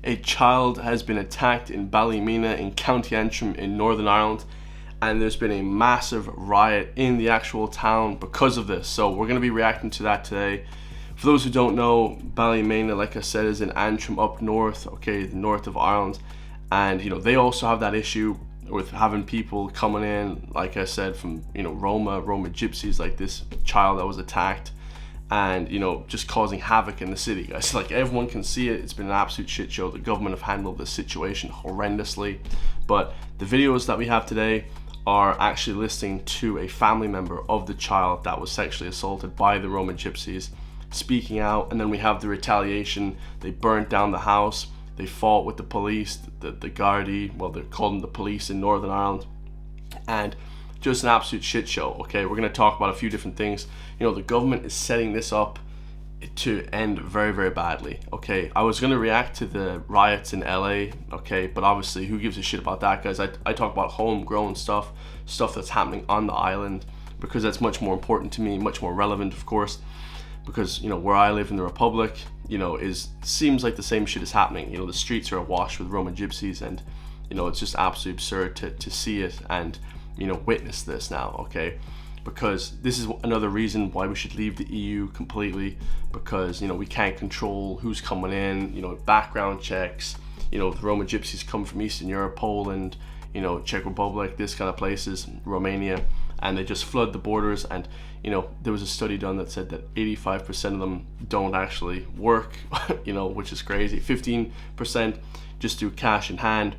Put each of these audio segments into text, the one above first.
A child has been attacked in Ballymena in County Antrim in Northern Ireland, and there's been a massive riot in the actual town because of this. So we're going to be reacting to that today. For those who don't know, Ballymena, like I said, is in Antrim up north, okay, the north of Ireland. And, you know, they also have that issue with having people coming in, like I said, from, you know, Roma gypsies, like this child that was attacked, and, you know, just causing havoc in the city, guys. Like, everyone can see it. It's been an absolute shit show. The government have handled this situation horrendously. But the videos that we have today are actually listening to a family member of the child that was sexually assaulted by the Roma gypsies speaking out. And then we have the retaliation. They burnt down the house. They fought with the police, the Gardaí, well, they're calling the police in Northern Ireland, and just an absolute shit show. Okay, we're going to talk about a few different things. You know, the government is setting this up to end very, very badly. Okay, I was going to react to the riots in LA, okay, but obviously who gives a shit about that, guys? I talk about homegrown stuff that's happening on the island, because that's much more important to me, much more relevant, of course, because, you know, where I live in the Republic, you know, seems like the same shit is happening. You know, the streets are awash with Roman gypsies, and, you know, it's just absolutely absurd to see it and, you know, witness this now, okay? Because this is another reason why we should leave the EU completely, because, you know, we can't control who's coming in, you know, background checks. You know, the Roman gypsies come from Eastern Europe, Poland, you know, Czech Republic, this kind of places, Romania, and they just flood the borders. And, you know, there was a study done that said that 85% of them don't actually work, you know, which is crazy. 15% just do cash in hand.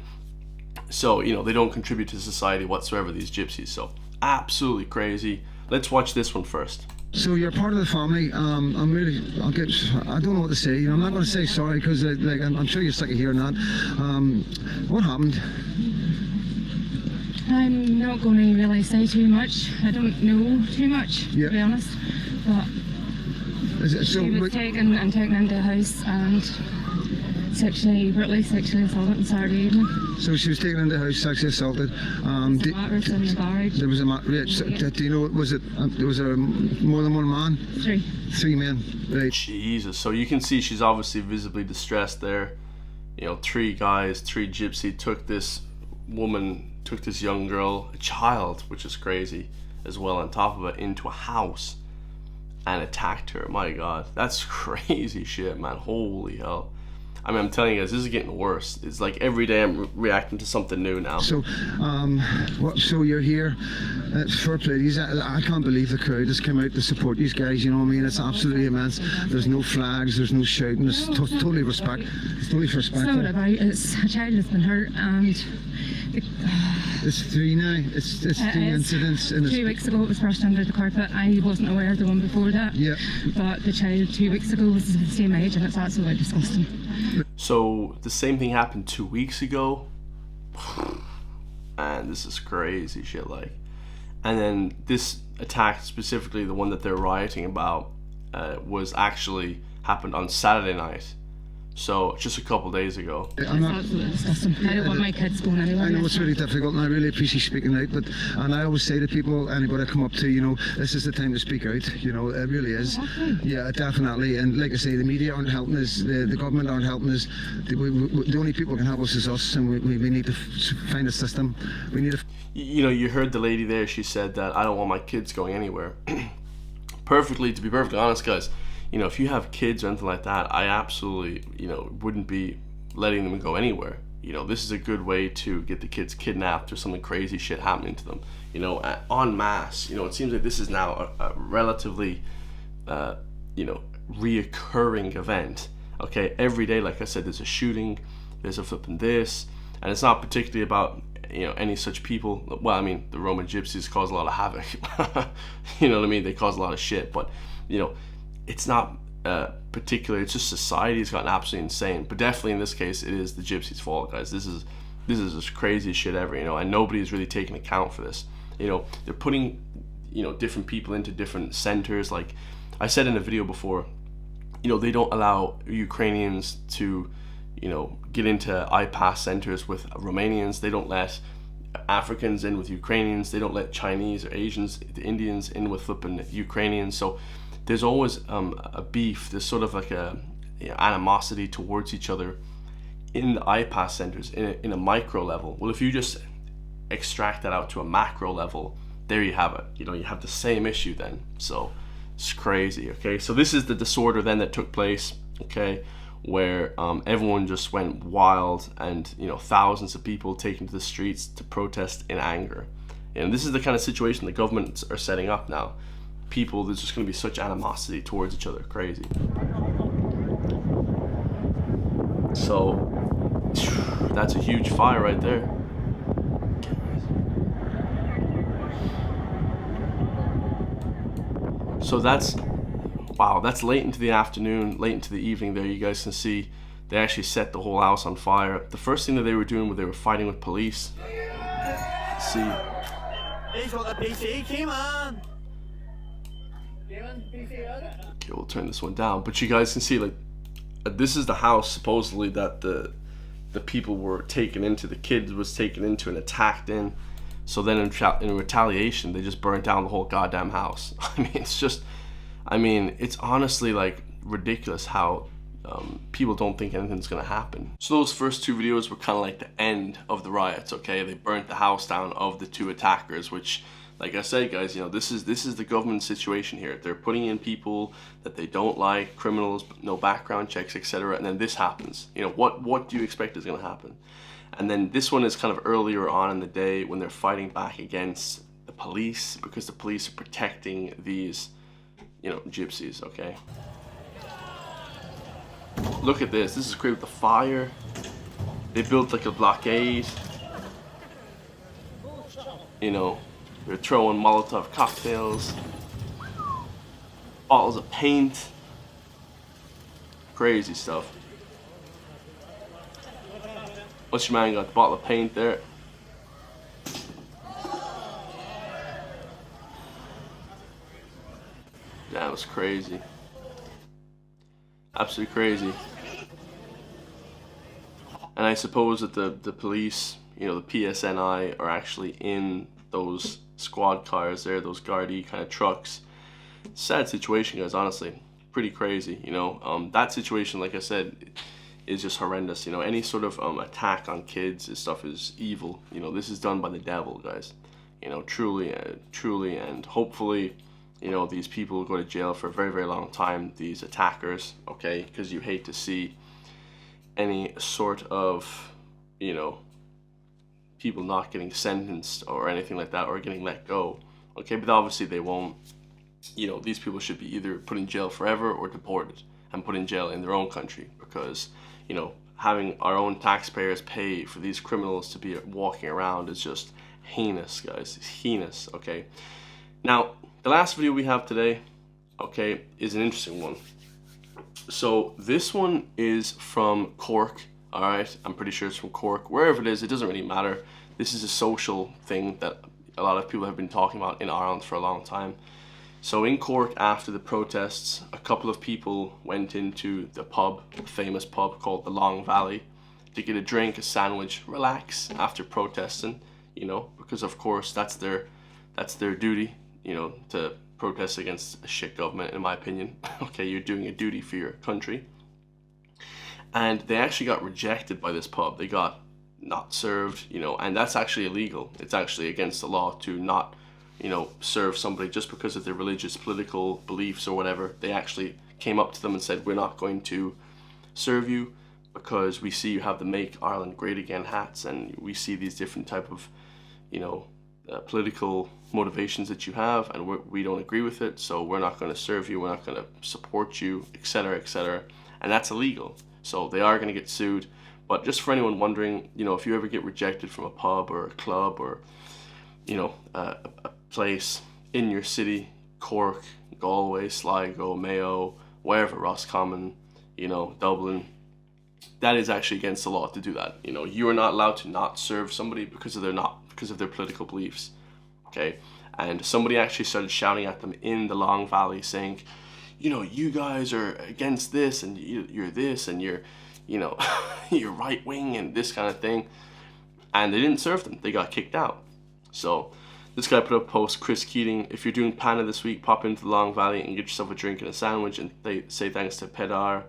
So, you know, they don't contribute to society whatsoever, these gypsies. So absolutely crazy. Let's watch this one first. So you're part of the family. I don't know what to say. You know, I'm not going to say sorry, because like I'm sure you're sick of hearing that. What happened? I'm not going to really say too much. I don't know too much, to be honest. But she was taken into a house and brutally sexually assaulted on Saturday evening. So she was taken into the house, sexually assaulted. There was a mattress in the garage. There was a mattress. Do you know, was there more than one man? Three men. Right. Jesus. So you can see she's obviously visibly distressed there. You know, three guys, three gypsy took this young girl, a child, which is crazy as well, on top of it, into a house and attacked her. My God, that's crazy shit, man. Holy hell. I mean, I'm telling you guys, this is getting worse. It's like every day I'm reacting to something new now. So, so you're here. Fair play. I can't believe the crowd has come out to support these guys. You know what I mean? It's absolutely immense. There's no flags. There's no shouting. It's totally respect. It's totally respectful. It's not about. It's a child that's been hurt, and it's three now. It's three incidents. 2 weeks ago it was brushed under the carpet. I wasn't aware of the one before that. Yeah. But the child 2 weeks ago was the same age, and it's absolutely disgusting. So the same thing happened 2 weeks ago, and this is crazy shit, like. And then this attack, specifically the one that they're rioting about, was actually happened on Saturday night. So just a couple days ago. It's absolutely disgusting. I don't want my kids going anywhere. I know it's really difficult, and I really appreciate speaking out. And I always say to people, anybody I come up to, you know, this is the time to speak out. You know, it really is. Yeah, definitely. And like I say, the media aren't helping us. The government aren't helping us. The only people who can help us is us, and we need to find a system. We need to. You know, you heard the lady there. She said that I don't want my kids going anywhere. To be perfectly honest, guys. You know, if you have kids or anything like that, I absolutely, you know, wouldn't be letting them go anywhere. You know, this is a good way to get the kids kidnapped or something crazy shit happening to them, you know, en masse. You know, it seems like this is now a relatively, you know, reoccurring event. Okay, every day, like I said, there's a shooting, there's a flipping this, and it's not particularly about, you know, any such people. Well, I mean, the Roman gypsies cause a lot of havoc. You know what I mean? They cause a lot of shit, but, you know, it's not particular. It's just society's gotten absolutely insane. But definitely in this case, it is the gypsies' fault, guys. This is just crazy shit ever, you know. And nobody's really taking account for this. You know, they're putting, you know, different people into different centers. Like I said in a video before, you know, they don't allow Ukrainians to, you know, get into IPAS centers with Romanians. They don't let Africans in with Ukrainians. They don't let Chinese or Asians, the Indians, in with flipping Ukrainians. So there's always a beef. There's sort of like a, you know, animosity towards each other in the iPass centers in a micro level. Well, if you just extract that out to a macro level, there you have it. You know, you have the same issue then. So it's crazy. Okay, so this is the disorder then that took place. Okay, where everyone just went wild, and you know, thousands of people taken to the streets to protest in anger. And this is the kind of situation the governments are setting up now. People, there's just going to be such animosity towards each other. Crazy. So that's a huge fire right there. So that's, wow, that's late into the afternoon, late into the evening there. You guys can see they actually set the whole house on fire. The first thing that they were doing was they were fighting with police. See. He's got the PC, come on. Okay, we'll turn this one down. But you guys can see, like, this is the house supposedly that the people were taken into. The kid was taken into and attacked in. So then in retaliation, they just burnt down the whole goddamn house. I mean, it's just, I mean, it's honestly like ridiculous how people don't think anything's gonna happen. So those first two videos were kind of like the end of the riots, okay? They burnt the house down of the two attackers, which, like I said, guys, you know, this is the government situation here. They're putting in people that they don't like, criminals, no background checks, etc. And then this happens. You know, what do you expect is gonna happen? And then this one is kind of earlier on in the day when they're fighting back against the police, because the police are protecting these, you know, gypsies, okay? Look at this. This is great with the fire. They built like a blockade. You know, they're throwing Molotov cocktails, bottles of paint, crazy stuff. What's your man got? The bottle of paint there. That was crazy. Absolutely crazy. And I suppose that the police, you know, the PSNI are actually in those squad cars there, those Gardaí kind of trucks. Sad situation, guys, honestly. Pretty crazy, you know. That situation, like I said, is just horrendous. You know, any sort of attack on kids, this stuff is evil. You know, this is done by the devil, guys. You know, truly, and hopefully, you know, these people go to jail for a very, very long time, these attackers, okay? Because you hate to see any sort of, you know, people not getting sentenced or anything like that, or getting let go, okay? But obviously they won't. You know, these people should be either put in jail forever or deported and put in jail in their own country, because, you know, having our own taxpayers pay for these criminals to be walking around is just heinous, guys. It's heinous, okay? Now, the last video we have today, okay, is an interesting one. So this one is from Cork, all right? I'm pretty sure it's from Cork. Wherever it is, it doesn't really matter. This is a social thing that a lot of people have been talking about in Ireland for a long time. So in Cork, after the protests, a couple of people went into the pub, the famous pub called the Long Valley, to get a drink, a sandwich, relax after protesting, you know, because of course that's their duty, you know, to protest against a shit government, in my opinion. Okay, you're doing a duty for your country. And they actually got rejected by this pub. They got not served, you know, and that's actually illegal. It's actually against the law to not, you know, serve somebody just because of their religious, political beliefs or whatever. They actually came up to them and said, we're not going to serve you because we see you have the Make Ireland Great Again hats, and we see these different type of, you know, political motivations that you have, and we don't agree with it, so we're not going to serve you, we're not going to support you, etc., etc. And that's illegal. So they are going to get sued. But just for anyone wondering, you know, if you ever get rejected from a pub or a club or, you know, a place in your city, Cork, Galway, Sligo, Mayo, wherever, Roscommon, you know, Dublin, that is actually against the law to do that. You know, you are not allowed to not serve somebody because of their political beliefs, okay? And somebody actually started shouting at them in the Long Valley saying, you know, you guys are against this, and you're this, and you're, you know, you're right wing and this kind of thing. And they didn't serve them. They got kicked out. So this guy put up a post, Chris Keating, if you're doing Pana this week, pop into the Long Valley and get yourself a drink and a sandwich, and they say thanks to Pedar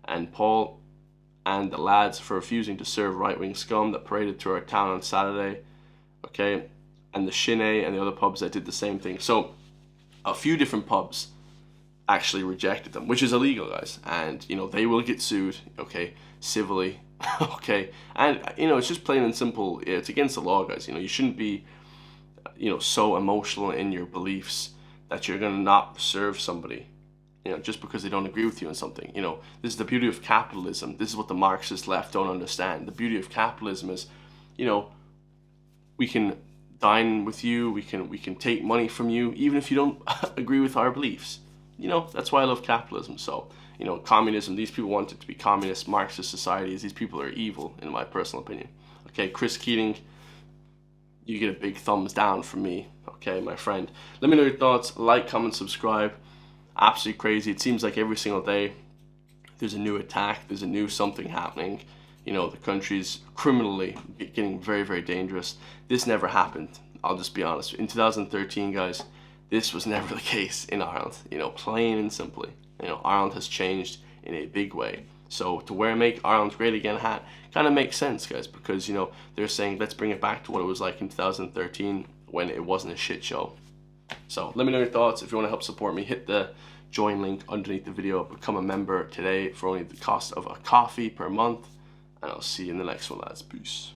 and Paul. and the lads for refusing to serve right-wing scum that paraded through our town on Saturday, okay, and the Shin and the other pubs that did the same thing. So a few different pubs actually rejected them, which is illegal, guys, and you know they will get sued, okay, civilly, okay, and you know it's just plain and simple, it's against the law, guys. You know, you shouldn't be, you know, so emotional in your beliefs that you're gonna not serve somebody, you know, just because they don't agree with you on something. You know, this is the beauty of capitalism. This is what the Marxist left don't understand. The beauty of capitalism is, you know, we can dine with you, we can take money from you, even if you don't agree with our beliefs. You know, that's why I love capitalism. So, you know, communism, these people want it to be communist, Marxist societies. These people are evil, in my personal opinion. Okay, Chris Keating, you get a big thumbs down from me, okay, my friend. Let me know your thoughts. Like, comment, subscribe. Absolutely crazy. It seems like every single day there's a new attack, there's a new something happening. You know, the country's criminally getting very, very dangerous. This never happened, I'll just be honest. In 2013, guys, this was never the case in Ireland. You know, plain and simply. You know, Ireland has changed in a big way. So to wear Make Ireland Great Again hat kind of makes sense, guys, because, you know, they're saying let's bring it back to what it was like in 2013 when it wasn't a shit show. So let me know your thoughts. If you want to help support me, hit the join link underneath the video. Become a member today for only the cost of a coffee per month. And I'll see you in the next one, lads. Peace.